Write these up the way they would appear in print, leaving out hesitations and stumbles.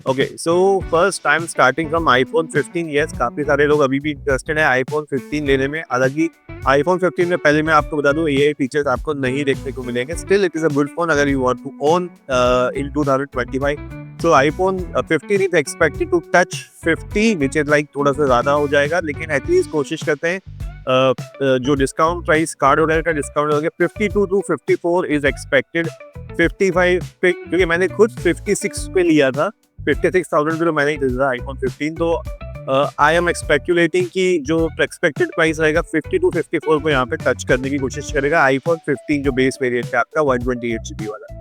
Okay, so first time starting from iPhone 15। Yes, काफ़ी सारे लोग अभी भी इंटरेस्टेड है आईफोन 15 लेने में। हालाँकि आईफोन 15 में पहले मैं आपको बता दूँ ये फीचर्स आपको नहीं देखने को मिलेंगे। Still it is a good phone अगर you want to own in 2025। So iPhone 15 is expected to touch 50 which is like थोड़ा-सा ज़्यादा हो जाएगा, लेकिन एटलीस्ट कोशिश करते हैं जो डिस्काउंट प्राइस कार्ड वगैरह का डिस्काउंट हो गया 52 टू 54 इज़ एक्सपेक्टेड। 55 पे क्योंकि मैंने खुद 56 पे लिया था, 56,000 पे तो मैंने ही खरीदा आईफोन 15। तो आई एम स्पेक्युलेटिंग कि जो एक्सपेक्टेड प्राइस रहेगा 50 टू 54 को यहाँ पे टच करने की कोशिश करेगा आईफोन 15 जो बेस वेरिएंट है आपका 128 GB वाला।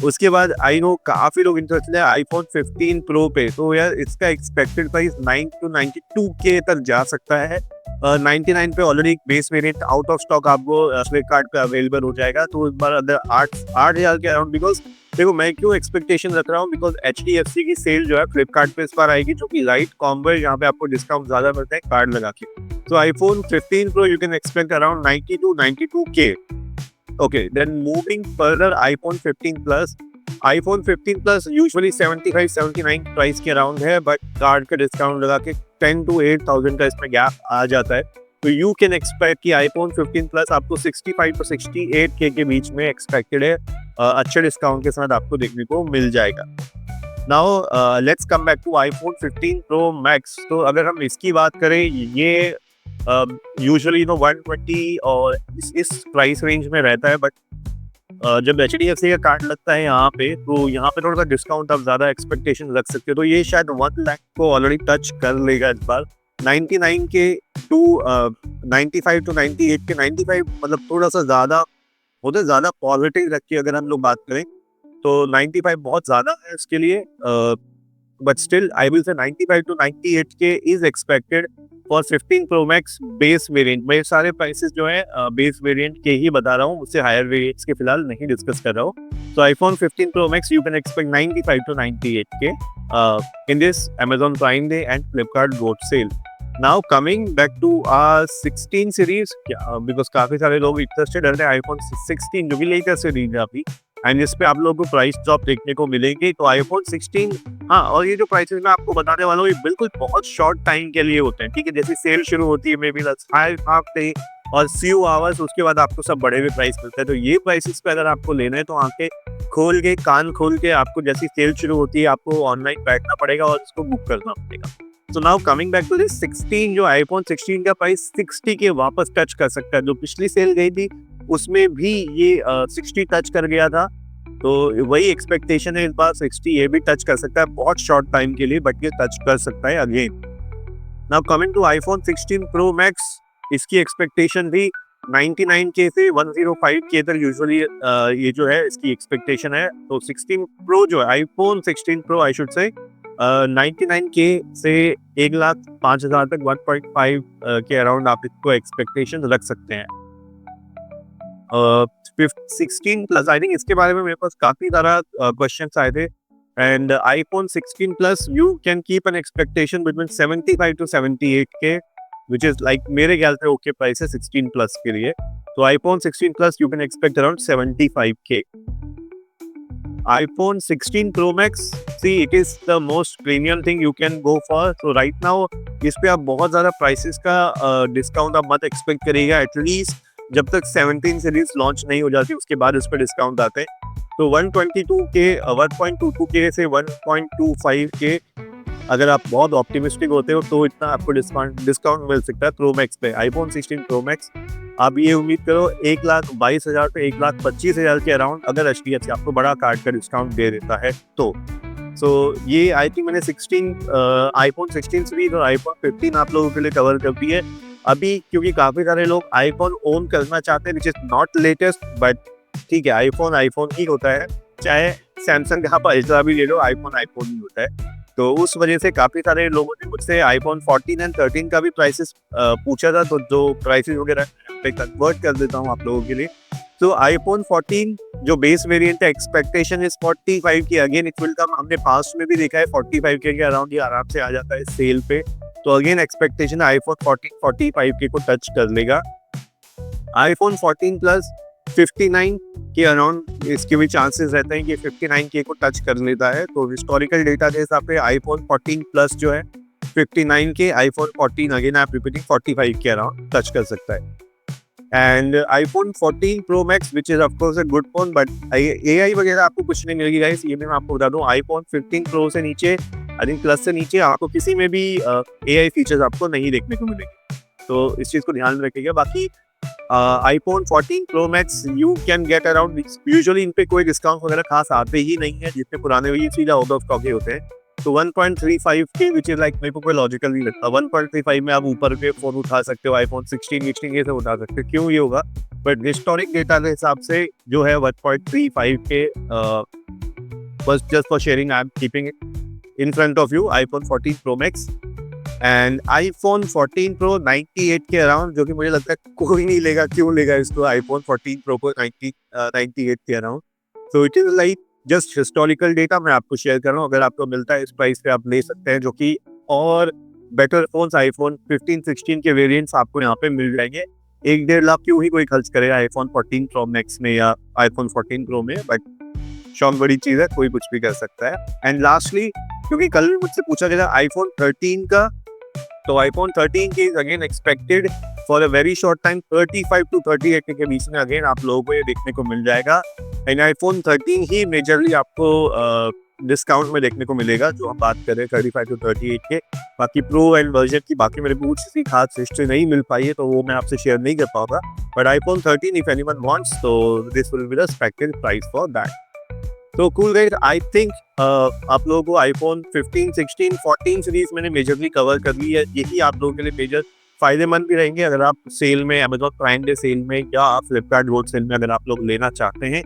उसके बाद आई नो काफ़ी लोग इंटरेस्टेड है आईफोन 15 प्रो पे। तो यार इसका एक्सपेक्टेड प्राइस 9 टू 92K तक जा सकता है। 99 पे already base variant out of stock आपको फ्लिपकार्ट पे अवेलेबल हो जाएगा। तो इस बार अंदर 8,000 के अराउंड, बिकॉज देखो मैं क्यों एक्सपेक्टेशन रख रहा हूँ, बिकॉज HDFC की सेल जो है फ्लिपकार्ट पे इस बार आएगी, जो कि राइट कॉम्बो है, यहाँ पे आपको डिस्काउंट ज़्यादा मिलता है कार्ड लगा के। तो iPhone 15 pro you can expect around 90 to 92K। Okay, then moving further, iPhone 15 Plus. iPhone 15 Plus usually 75-79 price के अराउंड है, बट कार्ड का डिस्काउंट लगा के 10 to 8,000 का इसमें गैप आ जाता है। तो यू कैन एक्सपेक्ट कि iPhone 15 Plus आपको 65 to 68K के बीच में एक्सपेक्टेड है। अच्छे डिस्काउंट के साथ आपको देखने को मिल जाएगा। Now let's come back to iPhone 15 Pro Max। तो अगर हम इसकी बात करें, ये यूजुअली 120 और इस प्राइस रेंज में रहता है, बट जब HDFC का कार्ड लगता है यहाँ पे, तो यहाँ पे थोड़ा सा डिस्काउंट आप ज़्यादा एक्सपेक्टेशन रख सकते हो। तो ये शायद 1 लाख को ऑलरेडी टच कर लेगा इस बार। 99 के टू 95 टू 98 के 95 मतलब थोड़ा सा ज़्यादा होता है, ज़्यादा पॉजिटिव रख के अगर हम लोग बात करें तो 95 बहुत ज़्यादा है इसके लिए। But still I will say 95 to 98K is expected for 15 Pro Max base variant. मैं सारे प्राइसेस जो है बेस वेरिएंट के ही बता रहा हूँ, उससे हायर वेरिएंट्स के फिलहाल नहीं डिस्कस कर रहा हूँ। तो iPhone 15 Pro Max you can expect 95 to 98K in this Amazon Prime Day and Flipkart Gold Sale. Now coming back to 16 series, because काफ़ी सारे लोग इंटरेस्टेड रहते हैं आईफोन 16 जो कि लेटेस्ट सीरीज है अभी, एंड इस पे आप लोगों को प्राइस ड्रॉप देखने को मिलेगी। तो आईफोन 16, हाँ, और ये जो प्राइसेस मैं आपको बताने वाला हूँ ये बिल्कुल बहुत शॉर्ट टाइम के लिए होते हैं, ठीक है। जैसे सेल शुरू होती है मे बी 5 हफ्ते और फ्यू आवर्स, उसके बाद आपको सब बड़े हुए प्राइस मिलते हैं। तो ये प्राइसेस पे अगर आपको लेना है तो आंखें खोल के कान खोल के आपको जैसी सेल शुरू होती है आपको ऑनलाइन बैठना पड़ेगा और इसको बुक करना पड़ेगा। तो now coming back to this 16, जो आईफोन 16 का प्राइस 60 के वापस टच कर सकता है। जो पिछली सेल गई थी उसमें भी ये 60 टच कर गया था, तो वही एक्सपेक्टेशन है इस बार 60 ये भी टच कर सकता है बहुत शॉर्ट टाइम के लिए, बट ये टच कर सकता है again. Now coming to iPhone 16 pro max, इसकी एक्सपेक्टेशन भी 99K से 105K तक यूजुअली ये जो है इसकी एक्सपेक्टेशन है। तो 16 प्रो जो है iPhone 16 pro I should say 99K से 1,05,000 तक 1.5 के अराउंड आप इसको एक्सपेक्टेशन रख सकते हैं। 16 प्लस, आई थिंक इसके बारे में मेरे पास काफ़ी ज़्यादा क्वेश्चंस आए थे, and iPhone 16 plus you can keep an expectation between 75 to 78K which is like मेरे ख्याल से ओके प्राइस है 16 प्लस के लिए। तो iPhone 16 plus you can expect around 75K। iPhone 16 Pro Max, see it is the most premium thing you can go for. So right now इस पे आप बहुत ज़्यादा प्राइसेस का डिस्काउंट आप मत एक्सपेक्ट करिएगा, एटलीस्ट जब तक 17 सीरीज लॉन्च नहीं हो जाती उसके बाद इस पर डिस्काउंट आते हैं। तो 122K से 1.25K अगर आप बहुत ऑप्टिमिस्टिक होते हो तो इतना आपको डिस्काउंट मिल सकता है प्रो मैक्स पे। आईफोन 16 प्रो मैक्स आप ये उम्मीद करो 1,22,000 पे 1,25,000 के अराउंड अगर HDFC आपको बड़ा कार्ड का डिस्काउंट दे देता है तो। सो ये आई थिंक मैंने आईफोन 16 सीरीज और आईफोन 15 आप लोगों के लिए कवर कर दी है अभी, क्योंकि काफ़ी सारे लोग आईफोन ओन करना चाहते हैं which is not latest, but ठीक है आईफोन ही होता है, चाहे सैमसंग यहाँ पर अल्ट्रा भी ले लो आईफोन ही होता है। तो उस वजह से काफ़ी सारे लोगों ने मुझसे आईफोन 14 एंड 13 का भी प्राइसेस पूछा था, तो जो प्राइसेस वगैरह मैं कन्वर्ट कर देता हूँ आप लोगों के लिए। तो आईफोन 14 जो बेस वेरिएंट है एक्सपेक्टेशन इज 45 की, अगेन इट विल कम, हमने पास्ट में भी देखा है 45K के अराउंड ये आराम से आ जाता है सेल पे। तो अगेन एक्सपेक्टेशन आईफोन 14 45K को टच कर लेगा। आईफोन 14 प्लस 59 के अराउंड इसके भी चांसेस रहते हैं कि 59K को टच कर लेता है। तो हिस्टोरिकल डेटा के हिसाब से आईफोन 14 प्लस जो है 59K, आईफोन 14 अगेन आप रिपीटिंग 45 के अराउंड टच कर सकता है। And iPhone 14 pro max which is of course a good phone, but AI वगैरह आपको कुछ नहीं मिलेगी गाइस। ये भी मैं आपको बता दूं, आईफोन 15 प्रो से नीचे, आई थिंक प्लस से नीचे आपको किसी में भी AI फीचर्स आपको नहीं देखने को मिलेंगे। तो इस चीज़ को ध्यान में रखिएगा। बाकी iPhone 14 pro max you can get around, usually in पे कोई डिस्काउंट वगैरह खास आते ही नहीं है, जितने पुराने हुए सीधा आउट ऑफ स्टॉक ही होते हैं। तो 1.35 के विच इज लाइक मेरे को कोई लॉजिकल नहीं लगता। 1.35 में आप ऊपर के फोन उठा सकते हो, आईफोन 16 ये सब उठा सकते हो, क्यों ये होगा? बट हिस्टोरिक डेटा के हिसाब से जो है 1.35 के बस just for sharing I am keeping it in front of you, iPhone 14 pro max and iPhone 14 pro 98 के अराउंड, जो कि मुझे लगता है कोई नहीं लेगा। क्यों लेगा इसको आईफोन 14 प्रो को 98 के around? So it is like just historical data मैं आपको शेयर कर रहा हूँ। अगर आपको मिलता है इस प्राइस पे आप ले सकते हैं, जो कि और बेटर फोन्स आईफोन 15 16 के वेरिएंट्स आपको यहाँ पे मिल जाएंगे। 1-1.5 लाख क्यों ही कोई खर्च करेगा आईफोन 14 प्रो मैक्स में या आईफोन 14 प्रो में? बट शौक बड़ी चीज़ है, कोई कुछ भी कर सकता है। एंड लास्टली, क्योंकि कल भी मुझसे पूछा गया आईफोन 13 का, तो आईफोन 13 की again expected for a very short time 35 to 38 के बीच में अगेन आप लोगों को ये देखने को मिल जाएगा। एंड आईफोन 13 ही मेजरली आपको डिस्काउंट में देखने को मिलेगा, जो हम बात कर रहे हैं 35 to 38 के। बाकी प्रो एंड वर्जन की बाकी मेरे को कुछ खास हिस्ट्री नहीं मिल पाई है, तो वो मैं आपसे शेयर नहीं कर पाऊंगा। But iPhone 13 if anyone wants, तो this will be the expected price for that. तो कूल गाइस, आई थिंक आप लोगों को आईफोन 15, 16, 14 सीरीज मैंने मेजरली कवर कर ली है। यही आप लोगों के लिए मेजर फायदेमंद भी रहेंगे अगर आप सेल में, अमेजॉन प्राइम डे सेल में या फ्लिपकार्ट गोल्ड सेल में अगर आप लोग लेना चाहते हैं।